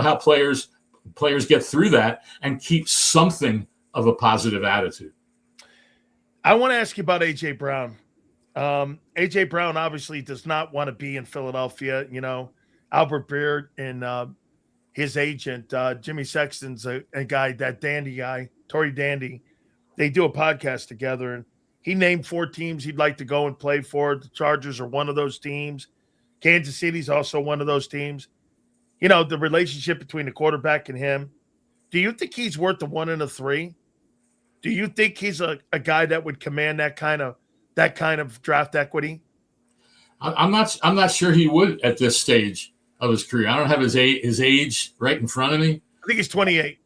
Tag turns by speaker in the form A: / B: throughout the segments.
A: how players get through that and keep something of a positive attitude.
B: I want to ask you about A.J. Brown. A.J. Brown obviously does not want to be in Philadelphia. You know, Albert Beard and his agent, Jimmy Sexton's a guy, that Dandy guy, Tory Dandy. They do a podcast together, and he named 4 teams he'd like to go and play for. The Chargers are one of those teams. Kansas City's also one of those teams. You know, the relationship between the quarterback and him. Do you think he's worth the 1 and a 3? Do you think he's a guy that would command that kind of draft equity?
A: I'm not sure he would at this stage of his career. I don't have his age right in front of me.
B: I think he's 28.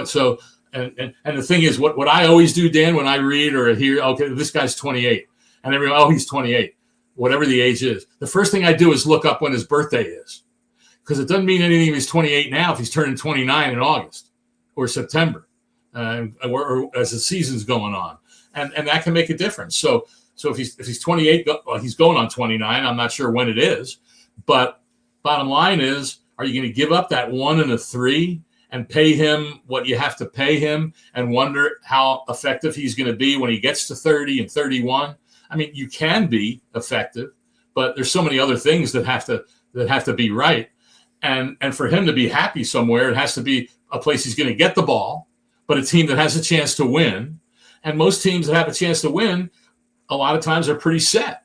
A: So and the thing is, what I always do, Dan, when I read or hear, okay, this guy's 28, and everyone, oh, he's 28, whatever the age is. The first thing I do is look up when his birthday is, because it doesn't mean anything if he's 28 now if he's turning 29 in August or September. Or as the season's going on, and that can make a difference. So if he's 28, well, he's going on 29. I'm not sure when it is, but bottom line is, are you going to give up that 1 and a 3 and pay him what you have to pay him, and wonder how effective he's going to be when he gets to 30 and 31? I mean, you can be effective, but there's so many other things that have to be right, and for him to be happy somewhere, it has to be a place he's going to get the ball, but a team that has a chance to win. And most teams that have a chance to win, a lot of times are pretty set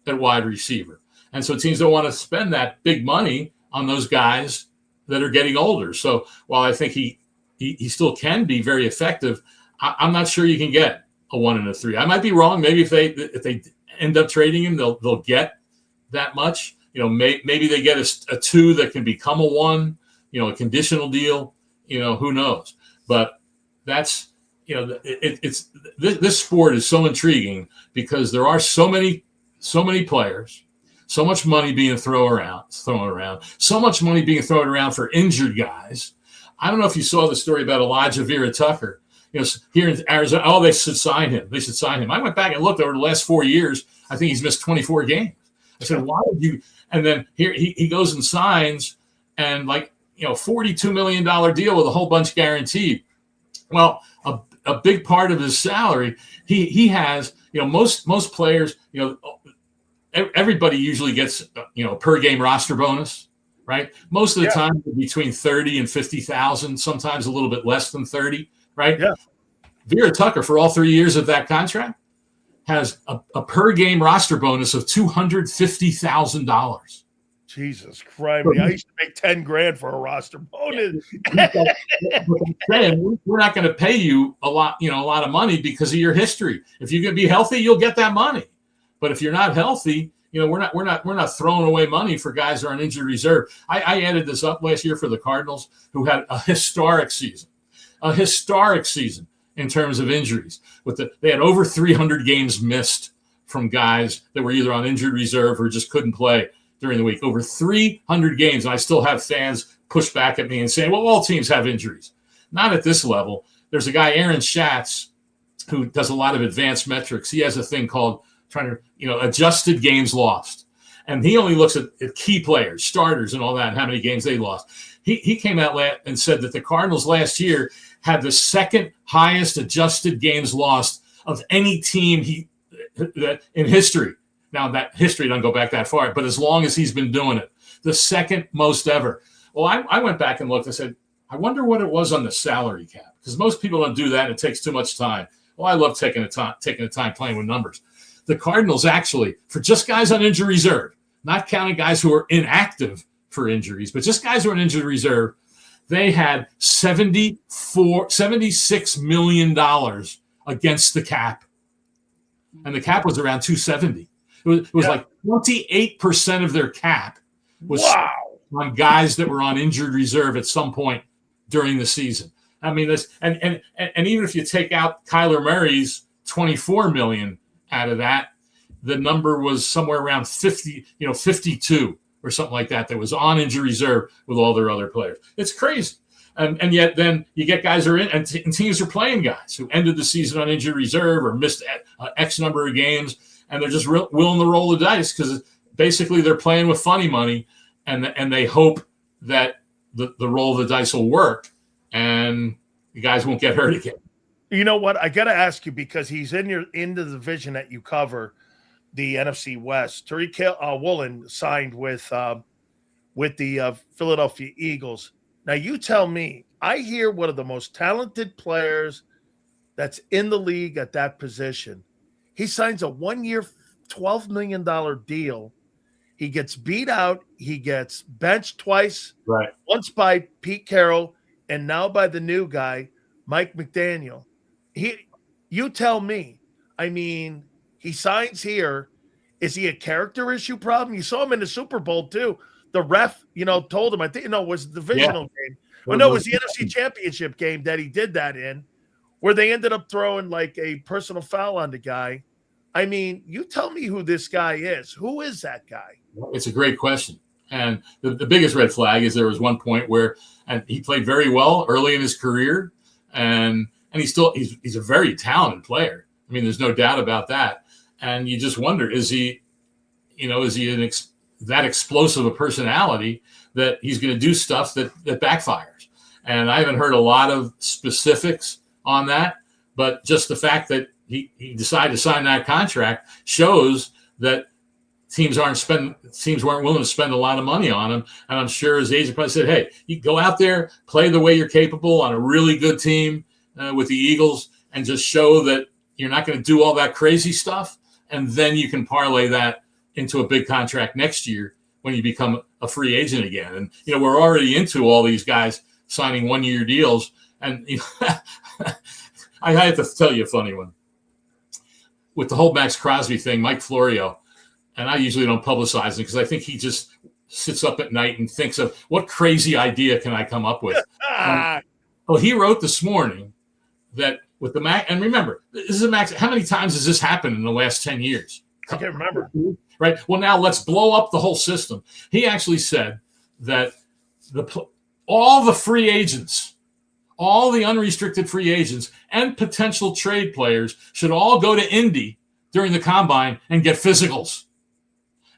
A: at wide receiver. And so teams don't want to spend that big money on those guys that are getting older. So while I think he still can be very effective, I'm not sure you can get a 1 and a 3. I might be wrong. Maybe if they end up trading him, they'll get that much. You know, maybe they get a 2 that can become a 1, you know, a conditional deal, you know, who knows. But that's, you know, this sport is so intriguing because there are so many players, so much money being thrown around, so much money being thrown around for injured guys. I don't know if you saw the story about Elijah Vera-Tucker. You know, here in Arizona, oh, they should sign him. I went back and looked over the last 4 years. I think he's missed 24 games. I said, why would you? And then here he goes and signs, and like, you know, $42 million deal with a whole bunch guaranteed. Well, a big part of his salary, he has, you know, most players, you know, everybody usually gets, you know, per game roster bonus, right? Most of the time between 30 and 50,000, sometimes a little bit less than 30, right? Yeah. Vera-Tucker, for all 3 years of that contract, has a per game roster bonus of $250,000.
B: Jesus Christ! I used to make $10,000 for a roster bonus.
A: We're not going to pay you a lot of money because of your history. If you can be healthy, you'll get that money. But if you're not healthy, you know, we're not throwing away money for guys who are on injured reserve. I added this up last year for the Cardinals, who had a historic season in terms of injuries. They had over 300 games missed from guys that were either on injured reserve or just couldn't play during the week. Over 300 games. And I still have fans push back at me and say, well, all teams have injuries. Not at this level. There's a guy, Aaron Schatz, who does a lot of advanced metrics. He has a thing called adjusted games lost. And he only looks at key players, starters and all that, and how many games they lost. He came out and said that the Cardinals last year had the second highest adjusted games lost of any team in history. Now, that history doesn't go back that far, but as long as he's been doing it, the second most ever. Well, I went back and looked and said, I wonder what it was on the salary cap, because most people don't do that. And it takes too much time. Well, I love taking the time playing with numbers. The Cardinals actually, for just guys on injury reserve, not counting guys who are inactive for injuries, but just guys who are on injury reserve, they had $76 million against the cap. And the cap was around 270. It was like 28% of their cap was on guys that were on injured reserve at some point during the season. I mean, this and even if you take out Kyler Murray's $24 million out of that, the number was somewhere around 52 or something like that was on injured reserve with all their other players. It's crazy. And yet then you get guys who are in, and teams are playing guys who ended the season on injured reserve or missed X number of games, and they're just willing to roll the dice because basically they're playing with funny money, and they hope that the roll of the dice will work, and the guys won't get hurt again.
B: You know what? I got to ask you, because he's in the division that you cover, the NFC West. Tariq Woolen signed with the Philadelphia Eagles. Now, you tell me, I hear one of the most talented players that's in the league at that position. He signs a 1-year, $12 million deal. He gets beat out. He gets benched twice,
A: right?
B: Once by Pete Carroll and now by the new guy, Mike McDaniel. You tell me. I mean, he signs here. Is he a character issue problem? You saw him in the Super Bowl too. The ref, told him, I think, it was the divisional game. Well, no, it was the NFC Championship game that he did that in, where they ended up throwing like a personal foul on the guy. I mean, you tell me who this guy is. Who is that guy?
A: It's a great question. And the biggest red flag is there was one point where he played very well early in his career, and he's a very talented player. I mean, there's no doubt about that. And you just wonder, is he that explosive a personality that he's going to do stuff that backfires? And I haven't heard a lot of specifics on that, but just the fact that he decided to sign that contract shows that teams weren't willing to spend a lot of money on him. And I'm sure his agent probably said, hey, you go out there, play the way you're capable on a really good team with the Eagles, and just show that you're not going to do all that crazy stuff. And then you can parlay that into a big contract next year when you become a free agent again. And, we're already into all these guys signing 1-year deals. And I have to tell you a funny one. With the whole Max Crosby thing, Mike Florio, and I usually don't publicize it because I think he just sits up at night and thinks of what crazy idea can I come up with. Well, he wrote this morning that with the Max, and remember, this is a Max. How many times has this happened in the last 10 years?
B: I can't remember.
A: Right. Well, now let's blow up the whole system. He actually said that all the free agents, all the unrestricted free agents and potential trade players should all go to Indy during the combine and get physicals.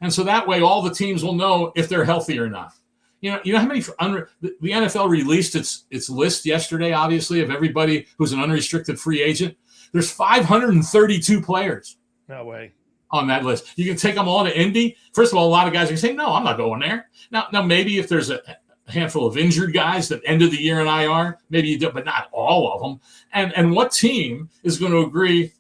A: And so that way all the teams will know if they're healthy or not. You know how many the NFL released its list yesterday, obviously, of everybody who's an unrestricted free agent. There's 532 players.
B: No way. On
A: that list. You can take them all to Indy. First of all, a lot of guys are going to say, no, I'm not going there. Now maybe if there's a handful of injured guys that end of the year in IR, maybe you do, but not all of them. And what team is going to agree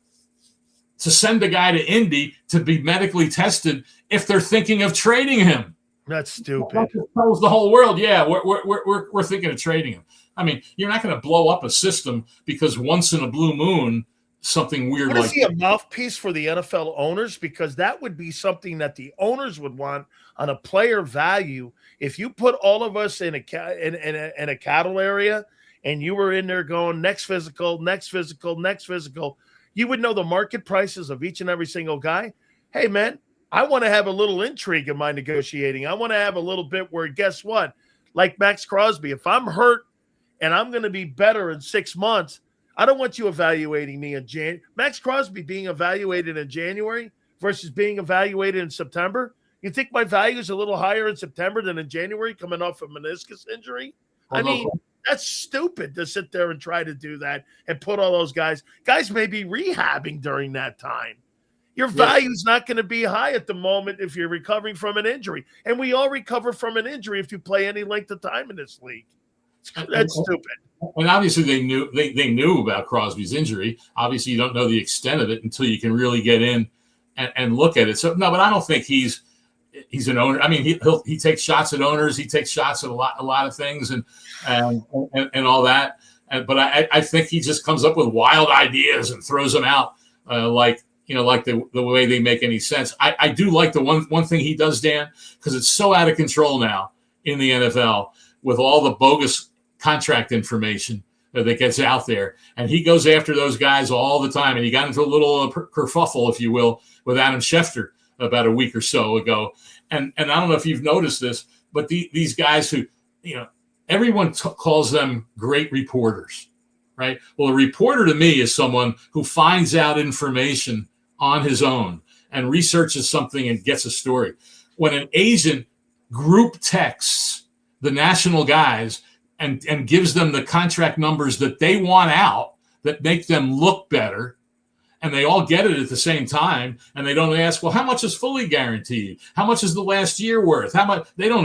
A: to send a guy to Indy to be medically tested if they're thinking of trading him?
B: That's stupid.
A: That tells the whole world, yeah, we're thinking of trading him. I mean, you're not going to blow up a system because once in a blue moon, something weird like that. Is
B: he a mouthpiece for the NFL owners? Because that would be something that the owners would want on a player value. If you put all of us in a cattle area and you were in there going next physical, you would know the market prices of each and every single guy. Hey, man, I want to have a little intrigue in my negotiating. I want to have a little bit where, guess what? Like Max Crosby, if I'm hurt and I'm going to be better in 6 months, I don't want you evaluating me in January. Max Crosby being evaluated in January versus being evaluated in September. You think my value is a little higher in September than in January coming off a meniscus injury? I mean, that's stupid to sit there and try to do that and put all those guys may be rehabbing during that time. Your value's not going to be high at the moment if you're recovering from an injury. And we all recover from an injury if you play any length of time in this league. That's stupid.
A: And obviously they knew about Crosby's injury. Obviously you don't know the extent of it until you can really get in and look at it. So no, but I don't think he's an owner. I mean, he takes shots at owners. He takes shots at a lot of things and all that. But I think he just comes up with wild ideas and throws them out like the way they make any sense. I do like the one thing he does, Dan, because it's so out of control now in the NFL with all the bogus contract information that gets out there. And he goes after those guys all the time. And he got into a little kerfuffle, if you will, with Adam Schefter about a week or so ago. And I don't know if you've noticed this, but these guys who, everyone calls them great reporters, right? Well, a reporter to me is someone who finds out information on his own and researches something and gets a story. When an agent group texts the national guys and gives them the contract numbers that they want out that make them look better. And they all get it at the same time. And they don't ask, well, how much is fully guaranteed? How much is the last year worth? How much? They don't